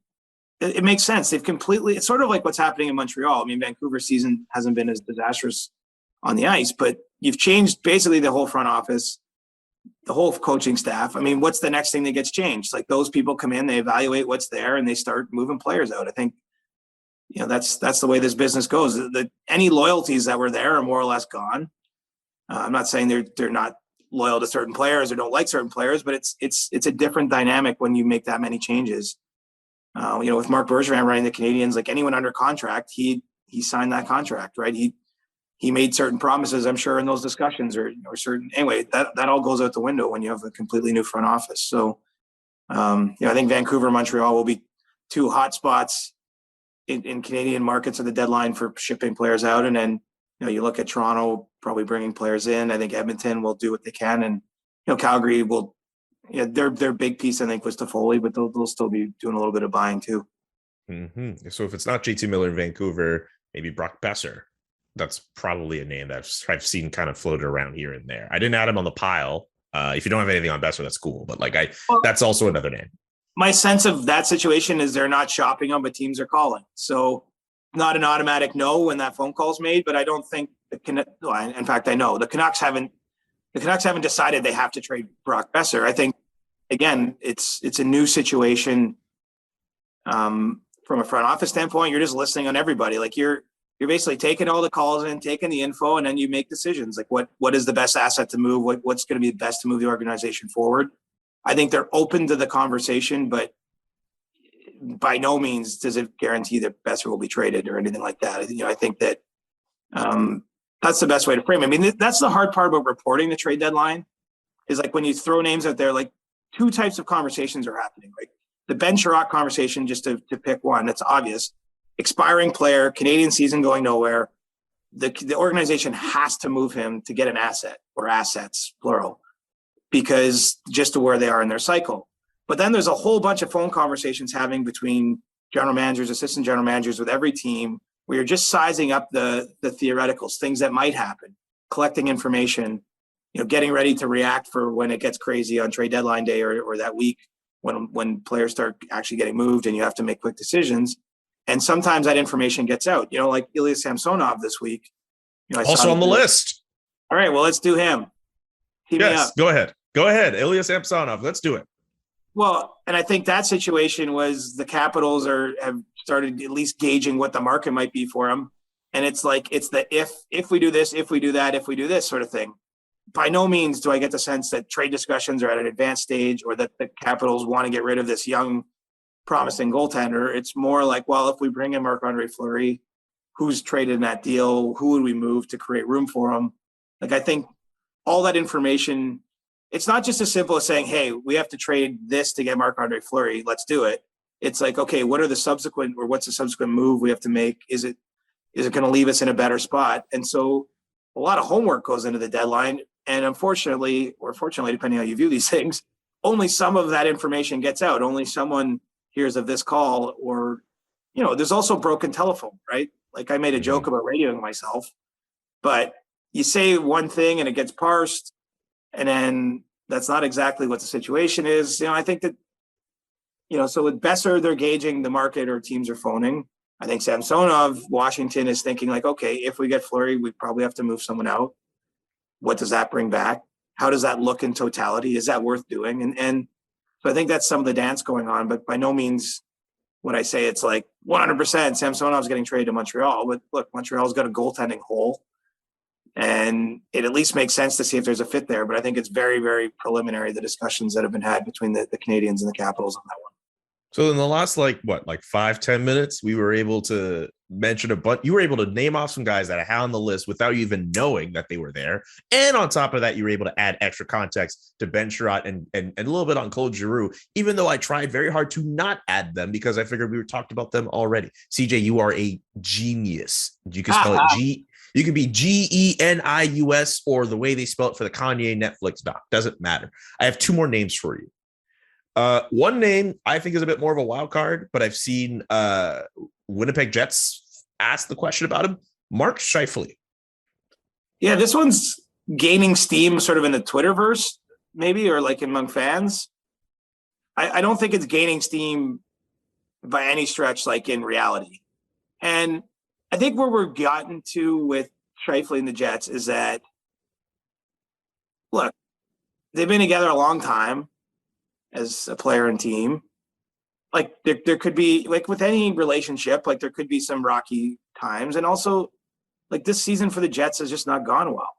it makes sense. It's sort of like what's happening in Montreal. I mean, Vancouver's season hasn't been as disastrous on the ice, but you've changed basically the whole front office, the whole coaching staff. I mean, what's the next thing that gets changed? Like those people come in, they evaluate what's there, and they start moving players out. I think, that's the way this business goes. Any loyalties that were there are more or less gone. I'm not saying they're not loyal to certain players or don't like certain players, but it's a different dynamic when you make that many changes. With Marc Bergevin running the Canadiens, like anyone under contract, he signed that contract, right? He made certain promises, I'm sure, in those discussions or certain, anyway, that all goes out the window when you have a completely new front office. So, I think Vancouver, Montreal will be two hot spots in Canadian markets at the deadline for shipping players out. And then, you look at Toronto probably bringing players in. I think Edmonton will do what they can. And, Calgary will, their big piece, I think, was Toffoli, but they'll still be doing a little bit of buying too. Mm-hmm. So if it's not JT Miller in Vancouver, maybe Brock Besser. That's probably a name that I've seen kind of floated around here and there. I didn't add him on the pile. If you don't have anything on Besser, that's cool. But that's also another name. My sense of that situation is they're not shopping them, but teams are calling. So not an automatic no when that phone call is made, but I don't think in fact, I know the Canucks haven't decided they have to trade Brock Besser. I think, again, it's a new situation from a front office standpoint. You're just listening on everybody. Like you're basically taking all the calls in, taking the info, and then you make decisions. Like what is the best asset to move? What's going to be best to move the organization forward? I think they're open to the conversation, but by no means does it guarantee that Besser will be traded or anything like that. I think that that's the best way to frame it. I mean, that's the hard part about reporting the trade deadline is like when you throw names out there, like two types of conversations are happening. Like the Ben Sherratt conversation, just to pick one, that's obvious. Expiring player, Canadian season going nowhere. The organization has to move him to get an asset or assets, plural, because just to where they are in their cycle. But then there's a whole bunch of phone conversations having between general managers, assistant general managers with every team where you're just sizing up the theoreticals, things that might happen, collecting information, getting ready to react for when it gets crazy on trade deadline day or that week when players start actually getting moved and you have to make quick decisions. And sometimes that information gets out, like Ilya Samsonov this week. Also on the list. All right, well, let's do him. Keep me up. Go ahead. Ilya Samsonov. Let's do it. Well, and I think that situation was the Capitals have started at least gauging what the market might be for him. And it's like, it's the if we do this, if we do that, if we do this sort of thing. By no means do I get the sense that trade discussions are at an advanced stage or that the Capitals want to get rid of this young, promising goaltender. It's more like, well, if we bring in Marc-Andre Fleury, who's traded in that deal? Who would we move to create room for him? Like, I think all that information, it's not just as simple as saying, hey, we have to trade this to get Marc-Andre Fleury. Let's do it. It's like, okay, what's the subsequent move we have to make? Is it going to leave us in a better spot? And so a lot of homework goes into the deadline. And unfortunately, or fortunately, depending on how you view these things, only some of that information gets out. Only someone hears of this call, or, there's also broken telephone, right? Like I made a joke about radioing myself, but you say one thing and it gets parsed, and then that's not exactly what the situation is. I think that, so with Besser, they're gauging the market or teams are phoning. I think Samsonov, Washington is thinking like, okay, if we get Fleury, we probably have to move someone out. What does that bring back? How does that look in totality? Is that worth doing? And so I think that's some of the dance going on, but by no means would I say it's like 100% Samsonov's getting traded to Montreal. But look, Montreal's got a goaltending hole. And it at least makes sense to see if there's a fit there. But I think it's very, very preliminary, the discussions that have been had between the Canadians and the Capitals on that one. So in the last, like 5-10 minutes, we were able to mention a bunch. You were able to name off some guys that I had on the list without you even knowing that they were there. And on top of that, you were able to add extra context to Ben Sherratt and a little bit on Claude Giroux, even though I tried very hard to not add them because I figured we were talked about them already. CJ, you are a genius. You can spell it G. You can be Genius or the way they spell it for the Kanye Netflix doc. Doesn't matter. I have 2 more names for you. One name I think is a bit more of a wild card, but I've seen Winnipeg Jets ask the question about him. Mark Scheifele. Yeah, this one's gaining steam sort of in the Twitterverse, maybe, or like among fans. I don't think it's gaining steam by any stretch, like in reality. And I think where we're gotten to with Scheifele and the Jets is that, look, they've been together a long time as a player and team. Like there could be, like with any relationship, like there could be some rocky times. And also like this season for the Jets has just not gone well.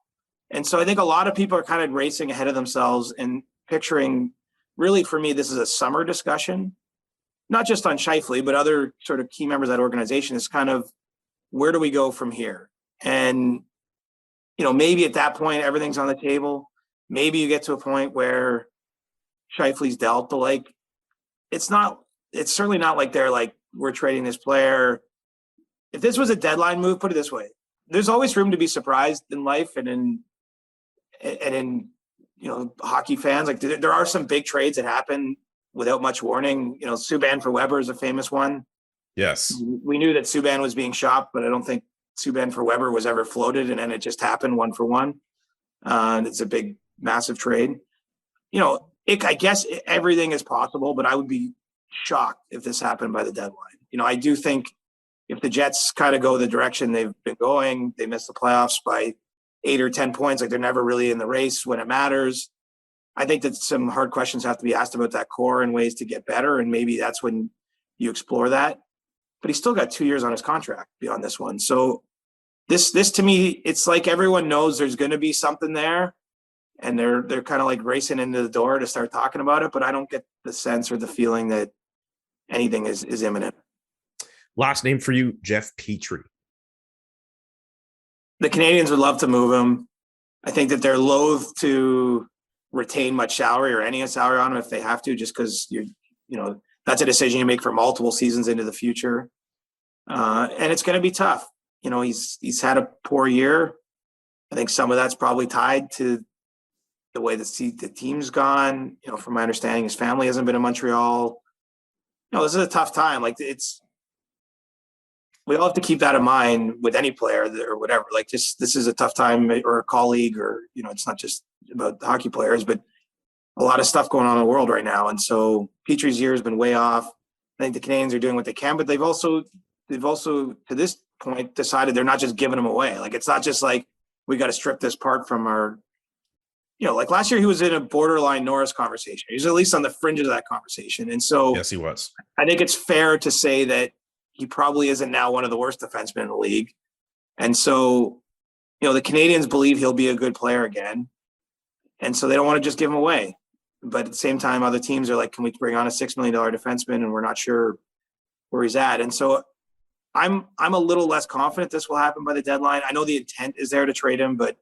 And so I think a lot of people are kind of racing ahead of themselves and picturing, really for me, this is a summer discussion, not just on Scheifele, but other sort of key members of that organization. Is kind of, where do we go from here? And, maybe at that point, everything's on the table. Maybe you get to a point where Scheifele's dealt, but like, it's certainly not like they're like, we're trading this player. If this was a deadline move, put it this way, there's always room to be surprised in life and in hockey fans. Like there are some big trades that happen without much warning. Subban for Weber is a famous one. Yes. We knew that Subban was being shopped, but I don't think Subban for Weber was ever floated, and then it just happened 1-for-1. It's a big, massive trade. I guess everything is possible, but I would be shocked if this happened by the deadline. I do think if the Jets kind of go the direction they've been going, they miss the playoffs by 8 or 10 points, like they're never really in the race when it matters. I think that some hard questions have to be asked about that core and ways to get better, and maybe that's when you explore that. But he's still got 2 years on his contract beyond this one. So this to me, it's like everyone knows there's going to be something there, and they're kind of like racing into the door to start talking about it. But I don't get the sense or the feeling that anything is imminent. Last name for you, Jeff Petrie. The Canadians would love to move him. I think that they're loath to retain much salary or any salary on him if they have to, just because that's a decision you make for multiple seasons into the future. And it's going to be tough. He's had a poor year. I think some of that's probably tied to the way the team's gone. From my understanding, his family hasn't been in Montreal. This is a tough time. Like we all have to keep that in mind with any player or whatever. Like this is a tough time, or a colleague, or, it's not just about the hockey players, but a lot of stuff going on in the world right now. And so Petrie's year has been way off. I think the Canadians are doing what they can, but they've also to this point decided they're not just giving him away. Like, it's not just like, we got to strip this part from our, like last year he was in a borderline Norris conversation. He was at least on the fringes of that conversation. And so yes, he was. I think it's fair to say that he probably isn't now one of the worst defensemen in the league. And so, the Canadians believe he'll be a good player again. And so they don't want to just give him away. But at the same time, other teams are like, can we bring on a $6 million defenseman? And we're not sure where he's at. And so I'm a little less confident this will happen by the deadline. I know the intent is there to trade him, but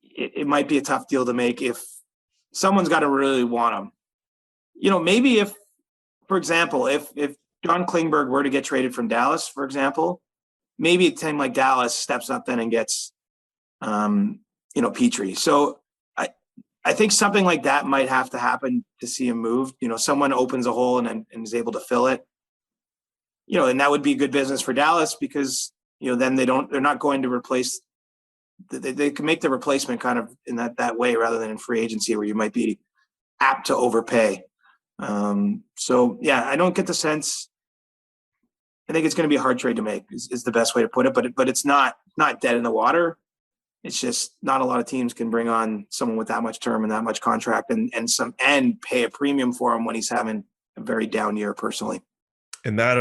it might be a tough deal to make if someone's got to really want him. Maybe if, for example, if John Klingberg were to get traded from Dallas, for example, maybe a team like Dallas steps up then and gets, Petrie. So I think something like that might have to happen to see him moved. Someone opens a hole and is able to fill it. And that would be good business for Dallas because, then they're not going to replace. They can make the replacement kind of in that way rather than in free agency where you might be apt to overpay. So yeah, I don't get the sense. I think it's going to be a hard trade to make is the best way to put it, but it's not dead in the water. It's just not a lot of teams can bring on someone with that much term and that much contract and pay a premium for him when he's having a very down year personally. And that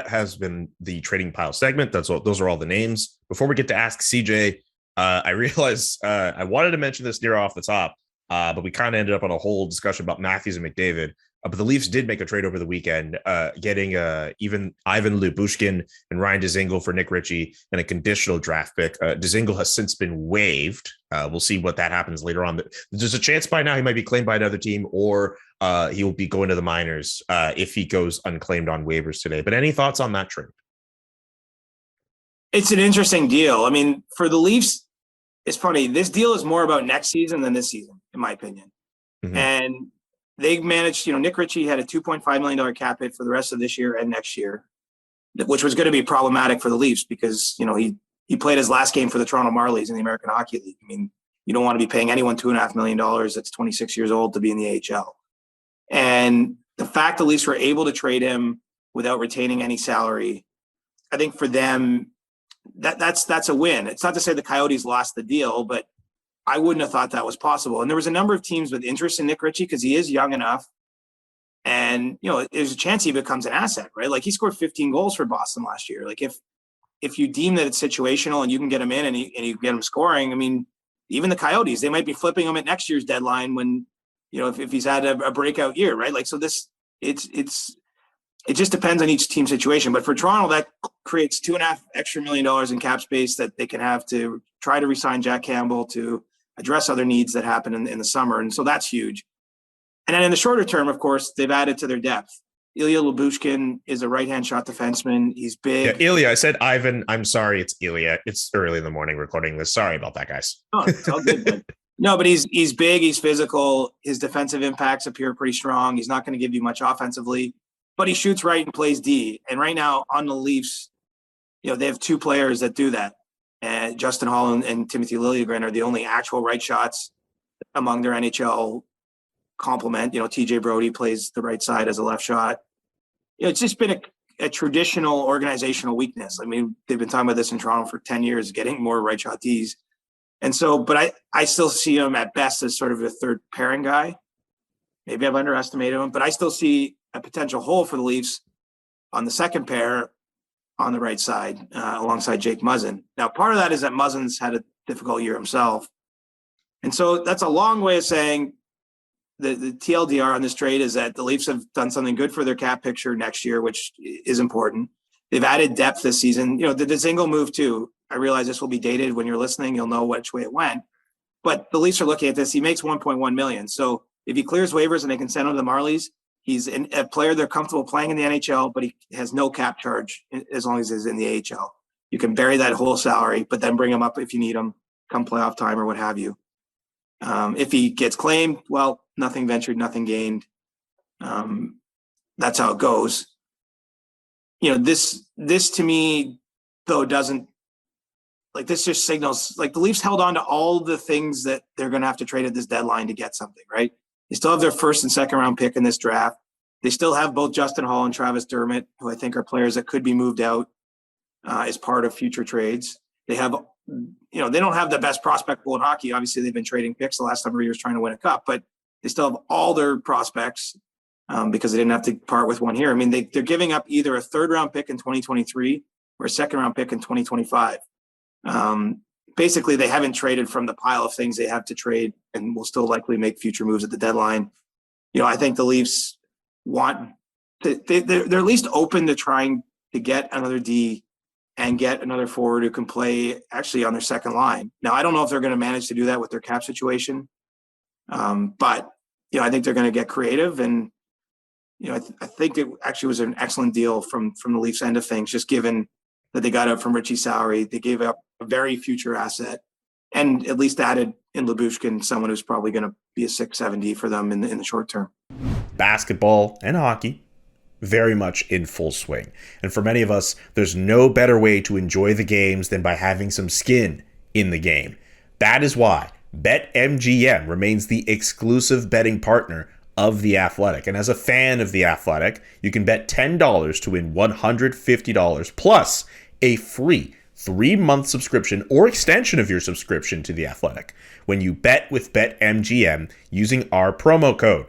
has been the trading pile segment. Those are all the names. Before we get to Ask CJ, I realized I wanted to mention this near off the top, but we kind of ended up on a whole discussion about Matthews and McDavid. But the Leafs did make a trade over the weekend, getting even Ivan Lubushkin and Ryan Dzingel for Nick Ritchie and a conditional draft pick. Dzingel has since been waived. We'll see what that happens later on. There's a chance by now he might be claimed by another team, or he will be going to the minors if he goes unclaimed on waivers today. But any thoughts on that trade? It's an interesting deal. I mean, for the Leafs, it's funny. This deal is more about next season than this season, in my opinion. Mm-hmm. And they managed, Nick Ritchie had a $2.5 million cap hit for the rest of this year and next year, which was going to be problematic for the Leafs because, he played his last game for the Toronto Marlies in the American Hockey League. I mean, you don't want to be paying anyone $2.5 million that's 26 years old to be in the AHL. And the fact the Leafs were able to trade him without retaining any salary, I think for them, that's a win. It's not to say the Coyotes lost the deal, but I wouldn't have thought that was possible. And there was a number of teams with interest in Nick Ritchie because he is young enough. And, there's a chance he becomes an asset, right? Like he scored 15 goals for Boston last year. Like if you deem that it's situational and you can get him in and you get him scoring, I mean, even the Coyotes, they might be flipping him at next year's deadline when, if he's had a breakout year, right? Like, so it just depends on each team situation. But for Toronto, that creates $2.5 million extra in cap space that they can have to try to re-sign Jack Campbell to address other needs that happen in the summer. And so that's huge. And then in the shorter term, of course, they've added to their depth. Ilya Lubushkin is a right-hand shot defenseman. He's big. Yeah, Ilya. I said Ivan. I'm sorry. It's Ilya. It's early in the morning recording this. Sorry about that, guys. Oh, it's all good. Man. No, but he's big. He's physical. His defensive impacts appear pretty strong. He's not going to give you much offensively, but he shoots right and plays D. And right now on the Leafs, they have two players that do that. And Justin Hall and Timothy Liljegren are the only actual right shots among their NHL complement. TJ Brody plays the right side as a left shot. It's just been a traditional organizational weakness. I mean, they've been talking about this in Toronto for 10 years, getting more right shot Ds. And so, but I still see him at best as sort of a third pairing guy. Maybe I've underestimated him, but I still see a potential hole for the Leafs on the second pair on the right side alongside Jake Muzzin. Now, part of that is that Muzzin's had a difficult year himself. And so that's a long way of saying the TLDR on this trade is that the Leafs have done something good for their cap picture next year, which is important. They've added depth this season. The Dzingel move too. I realize this will be dated when you're listening. You'll know which way it went. But the Leafs are looking at this. He makes $1.1 million. So if he clears waivers and they can send him to the Marlies, he's a player they're comfortable playing in the NHL, but he has no cap charge as long as he's in the AHL. You can bury that whole salary, but then bring him up if you need him come playoff time or what have you. If he gets claimed, well, nothing ventured, nothing gained. That's how it goes. This to me, though, doesn't like this just signals like the Leafs held on to all the things that they're going to have to trade at this deadline to get something, right? They still have their first and second round pick in this draft. They still have both Justin Hall and Travis Dermott, who I think are players that could be moved out as part of future trades. They have, they don't have the best prospect pool in hockey. Obviously, they've been trading picks the last number of years trying to win a cup, but they still have all their prospects because they didn't have to part with one here. I mean, they're giving up either a third round pick in 2023 or a second round pick in 2025. Basically, they haven't traded from the pile of things they have to trade and will still likely make future moves at the deadline. I think the Leafs want they're at least open to trying to get another D and get another forward who can play actually on their second line. Now, I don't know if they're going to manage to do that with their cap situation. But I think they're going to get creative. And, I think it actually was an excellent deal from the Leafs end of things, just given that they got out from Ritchie's salary. They gave up a very future asset and at least added in Lubushkin, someone who's probably going to be a 6-7D for them in the short term. Basketball and hockey, very much in full swing. And for many of us, there's no better way to enjoy the games than by having some skin in the game. That is why BetMGM remains the exclusive betting partner of The Athletic. And as a fan of The Athletic, you can bet $10 to win $150 plus a free 3-month subscription or extension of your subscription to The Athletic when you bet with BetMGM using our promo code.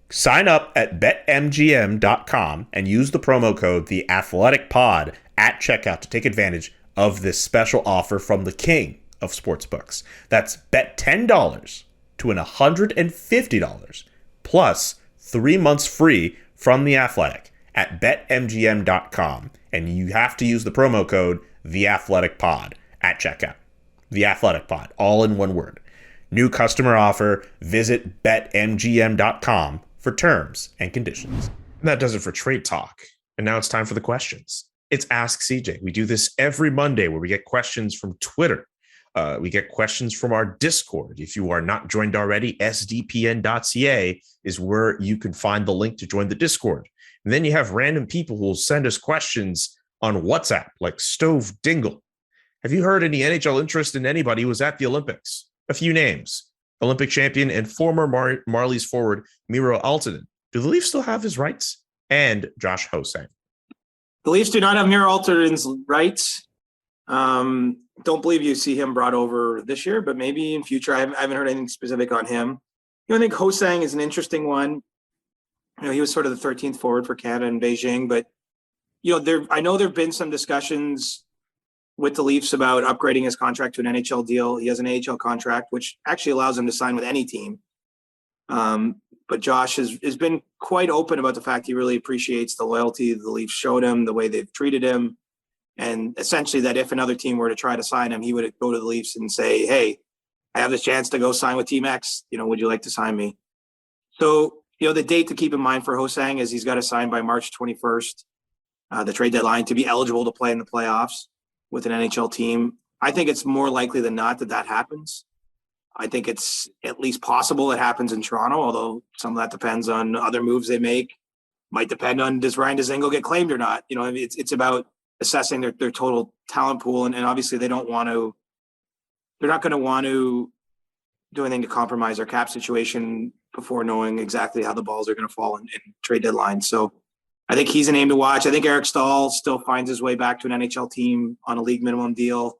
Sign up at betmgm.com and use the promo code TheAthleticPod at checkout to take advantage of this special offer from the king of sportsbooks. That's bet $10 to win $150 plus 3 months free from The Athletic at betmgm.com. And you have to use the promo code TheAthleticPod at checkout. The Athletic Pod, all in one word. New customer offer. Visit betmgm.com for terms and conditions. And that does it for Trade Talk. And now it's time for the questions. It's Ask CJ. We do this every Monday where we get questions from Twitter. We get questions from our Discord. If you are not joined already, sdpn.ca is where you can find the link to join the Discord. And then you have random people who will send us questions on WhatsApp, like Stove Dingle. Have you heard any NHL interest in anybody who was at the Olympics? A few names. Olympic champion and former Marlies forward Miro Aaltonen. Do the Leafs still have his rights? And Josh Hosang. The Leafs do not have Miro Aaltonen's rights. Don't believe you see him brought over this year, but maybe in future. I haven't heard anything specific on him. I think Hosang is an interesting one. He was sort of the 13th forward for Canada in Beijing, but I know there've been some discussions with the Leafs about upgrading his contract to an NHL deal. He has an AHL contract, which actually allows him to sign with any team. But Josh has been quite open about the fact he really appreciates the loyalty the Leafs showed him, the way they've treated him. And essentially that if another team were to try to sign him, he would go to the Leafs and say, hey, I have this chance to go sign with Team X. Would you like to sign me? So, the date to keep in mind for Hosang is he's got to sign by March 21st, the trade deadline, to be eligible to play in the playoffs with an NHL team. I think it's more likely than not that happens. I think it's at least possible it happens in Toronto, although some of that depends on other moves they make. Might depend on, does Ryan Dzingel get claimed or not? It's about assessing their total talent pool. And obviously they're not going to want to do anything to compromise their cap situation before knowing exactly how the balls are going to fall in trade deadline. So I think he's a name to watch. I think Eric Stahl still finds his way back to an NHL team on a league minimum deal.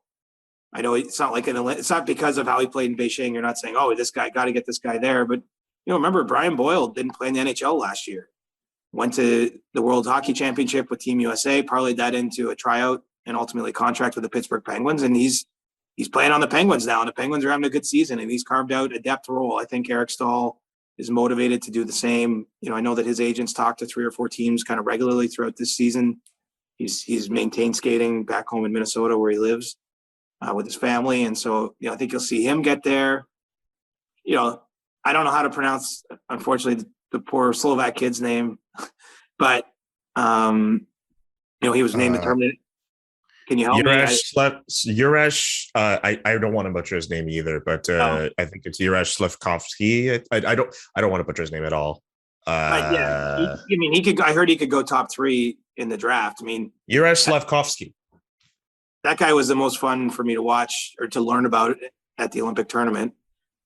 I know it's not it's not because of how he played in Beijing. You're not saying, oh, this guy, got to get this guy there. But, remember Brian Boyle didn't play in the NHL last year. Went to the World Hockey Championship with Team USA, parlayed that into a tryout and ultimately contract with the Pittsburgh Penguins. And he's playing on the Penguins now, and the Penguins are having a good season, and he's carved out a depth role. I think Eric Stahl is motivated to do the same. I know that his agents talk to 3 or 4 teams kind of regularly throughout this season. He's maintained skating back home in Minnesota where he lives with his family. And so, I think you'll see him get there. I don't know how to pronounce, unfortunately, the poor Slovak kid's name, but, he was named the tournament. Can you help me? Juraj, I don't want to butcher his name either, but I think it's Juraj Slafkovsky. I don't want to butcher his name at all. He could. I heard he could go top 3 in the draft. Juraj Slafkovsky. That guy was the most fun for me to watch or to learn about at the Olympic tournament.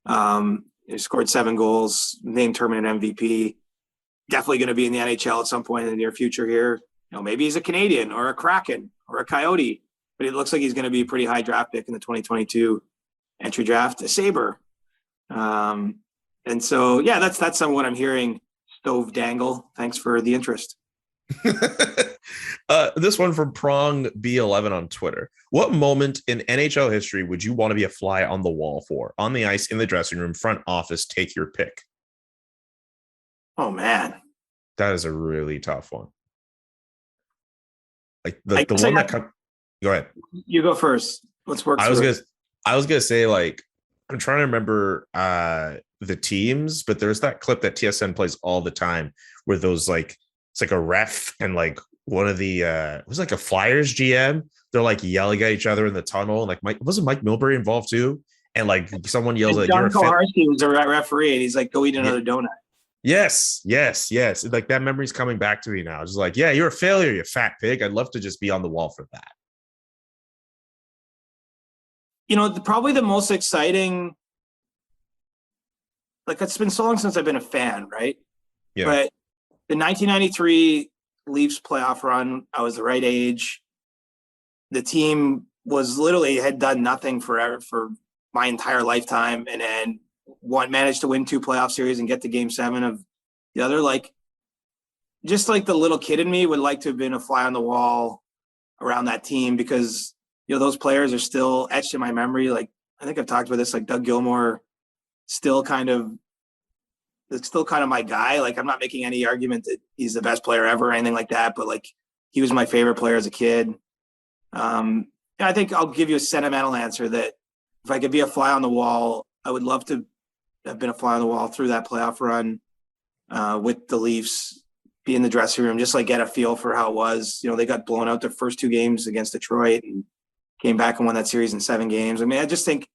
He scored 7 goals, named tournament MVP. Definitely going to be in the NHL at some point in the near future here. Maybe he's a Canadian or a Kraken or a Coyote, but it looks like he's going to be a pretty high draft pick in the 2022 entry draft, a Sabre. And so, that's some of what I'm hearing. Stove Dangle. Thanks for the interest. This one from Prong B11 on Twitter. What moment in NHL history would you want to be a fly on the wall for? On the ice, in the dressing room, front office, take your pick. Oh, man. That is a really tough one. Like the one that comes. Go ahead. You go first. Let's work. I was gonna say, like, I'm trying to remember the teams, but there's that clip that TSN plays all the time where those, like, it's like a ref and like one of the it was like a Flyers GM. They're like yelling at each other in the tunnel, and like wasn't Mike Milbury involved too? And like someone yells at John Koharski was a referee, and he's like, "Go eat another donut." Yes. Like that memory's coming back to me now. Just like, yeah, you're a failure, you fat pig. I'd love to just be on the wall for that. Probably the most exciting. Like, it's been so long since I've been a fan, right? Yeah. But the 1993 Leafs playoff run, I was the right age. The team had done nothing for my entire lifetime, and then managed to win 2 playoff series and get to Game 7 of the other. Like, just like the little kid in me would like to have been a fly on the wall around that team, because those players are still etched in my memory. Like, I think I've talked about this, like Doug Gilmour, still kind of my guy. Like, I'm not making any argument that he's the best player ever or anything like that, but like, he was my favorite player as a kid. I think I'll give you a sentimental answer that if I could be a fly on the wall, I would love to have been a fly on the wall through that playoff run with the Leafs, be in the dressing room, just like get a feel for how it was. You know, they got blown out their first 2 games against Detroit and came back and won that series in 7 games. I mean, I just think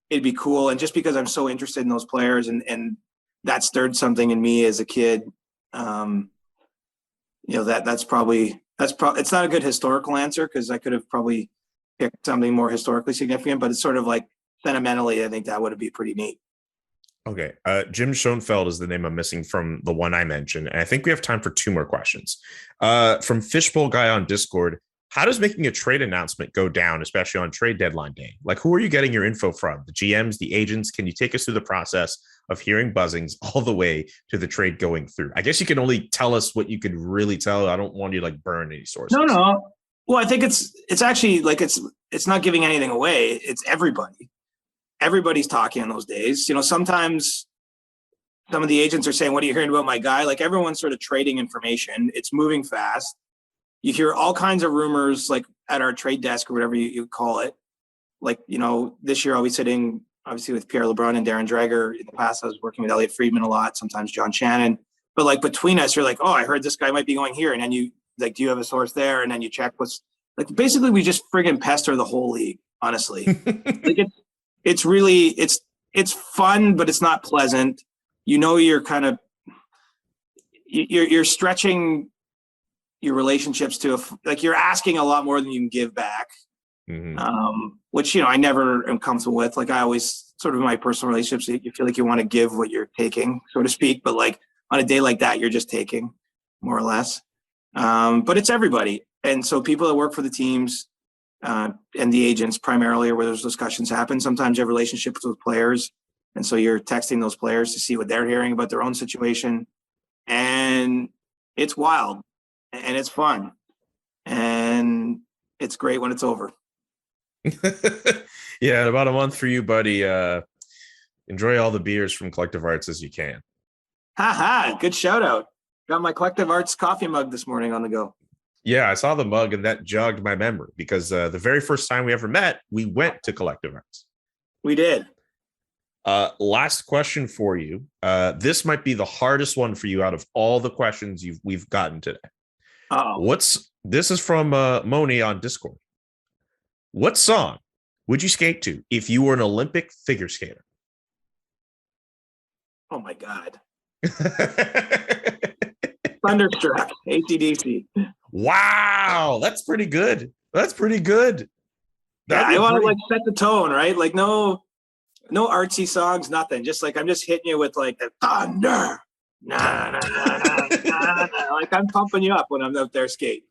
it'd be cool. And just because I'm so interested in those players and that stirred something in me as a kid, you know, that's probably, it's not a good historical answer because I could have probably picked something more historically significant, but it's sort of like sentimentally, I think that would be pretty neat. Okay. Jim Schoenfeld is the name I'm missing from the one I mentioned. And I think we have time for 2 more questions. From Fishbowl Guy on Discord, how does making a trade announcement go down, especially on trade deadline day? Like, who are you getting your info from? The GMs, the agents? Can you take us through the process of hearing buzzings all the way to the trade going through? I guess you can only tell us what you could really tell. I don't want you to like burn any sources. No. Well, I think it's actually like, it's not giving anything away. It's everybody. Everybody's talking in those days. You know, sometimes some of the agents are saying, what are you hearing about my guy? Like, everyone's sort of trading information. It's moving fast. You hear all kinds of rumors, like at our trade desk or whatever you call it. Like, you know, this year I'll be sitting obviously with Pierre LeBrun and Darren Dreger. In the past, I was working with Elliot Friedman a lot, sometimes John Shannon. But like between us, you're like, oh, I heard this guy might be going here. And then you like, do you have a source there? And then you check what's like, basically we just friggin' pester the whole league, honestly. Like it's really, it's fun, but it's not pleasant. You know, you're kind of, you're stretching your relationships to like you're asking a lot more than you can give back, which, you know, I never am comfortable with. Like, I always sort of in my personal relationships, you feel like you want to give what you're taking, so to speak. But like on a day like that, you're just taking more or less. But it's everybody. And so people that work for the teams and the agents primarily are where those discussions happen. Sometimes you have relationships with players. And so you're texting those players to see what they're hearing about their own situation. And it's wild. And it's fun, and it's great when it's over. Yeah, in about a month for you, buddy. Enjoy all the beers from Collective Arts as you can. Good shout out. Got my Collective Arts coffee mug this morning on the go. Yeah, I saw the mug and that jogged my memory because the very first time we ever met, we went to Collective Arts. We did. Last question for you. This might be the hardest one for you out of all the questions we've gotten today. This is from Moni on Discord. What song would you skate to if you were an Olympic figure skater? Oh my God. Thunderstruck, AC/DC. Wow, that's pretty good. I want to like set the tone, right? Like no artsy songs, nothing. Just like I'm just hitting you with like the thunder. Nah. Like I'm pumping you up when I'm out there skating.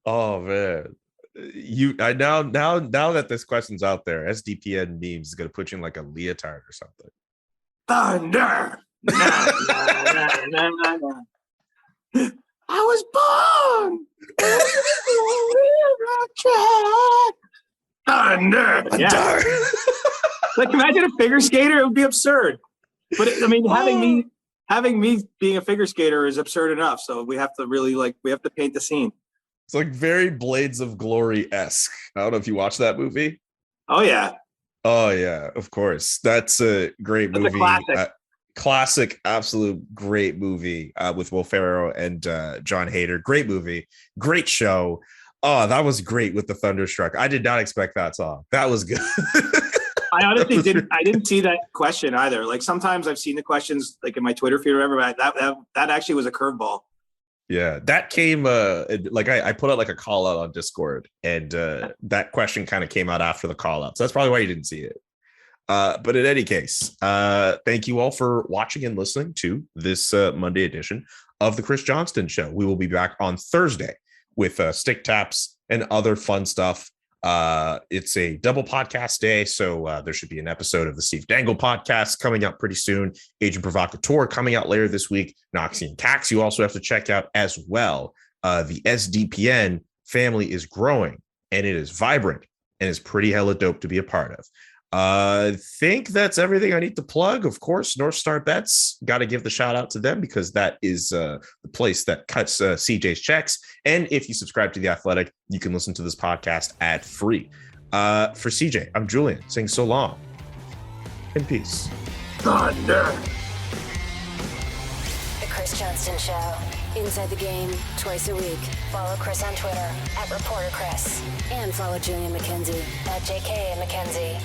Oh man, now that this question's out there, SDPN memes is gonna put you in like a leotard or something. Thunder. I was born. Thunder. Yeah. Like imagine a figure skater, it would be absurd. But I mean, having me being a figure skater is absurd enough. So we have to really we have to paint the scene. It's like very Blades of Glory-esque. I don't know if you watched that movie. Oh yeah, of course. That's a great movie. Classic, absolute great movie with Will Ferrell and John Hader. Great movie, great show. Oh, that was great with the Thunderstruck. I did not expect that song. That was good. I honestly didn't see that question either. Like sometimes I've seen the questions like in my Twitter feed or whatever, but that actually was a curveball. Yeah, that came like I put out like a call out on Discord, and that question kind of came out after the call out. So that's probably why you didn't see it. But in any case, thank you all for watching and listening to this Monday edition of the Chris Johnston Show. We will be back on Thursday with stick taps and other fun stuff. It's a double podcast day, so there should be an episode of the Steve Dangle podcast coming out pretty soon. Agent Provocateur coming out later this week. Noxie and Cax you also have to check out as well. The SDPN family is growing, and it is vibrant, and is pretty hella dope to be a part of. I think that's everything I need to plug. Of course, North Star Bets, got to give the shout out to them because that is the place that cuts CJ's checks. And if you subscribe to The Athletic, you can listen to this podcast ad free. For CJ, I'm Julian saying so long and peace. Thunder. The Chris Johnston Show. Inside the game, twice a week. Follow Chris on Twitter @ReporterChris. And follow Julian McKenzie @JK McKenzie.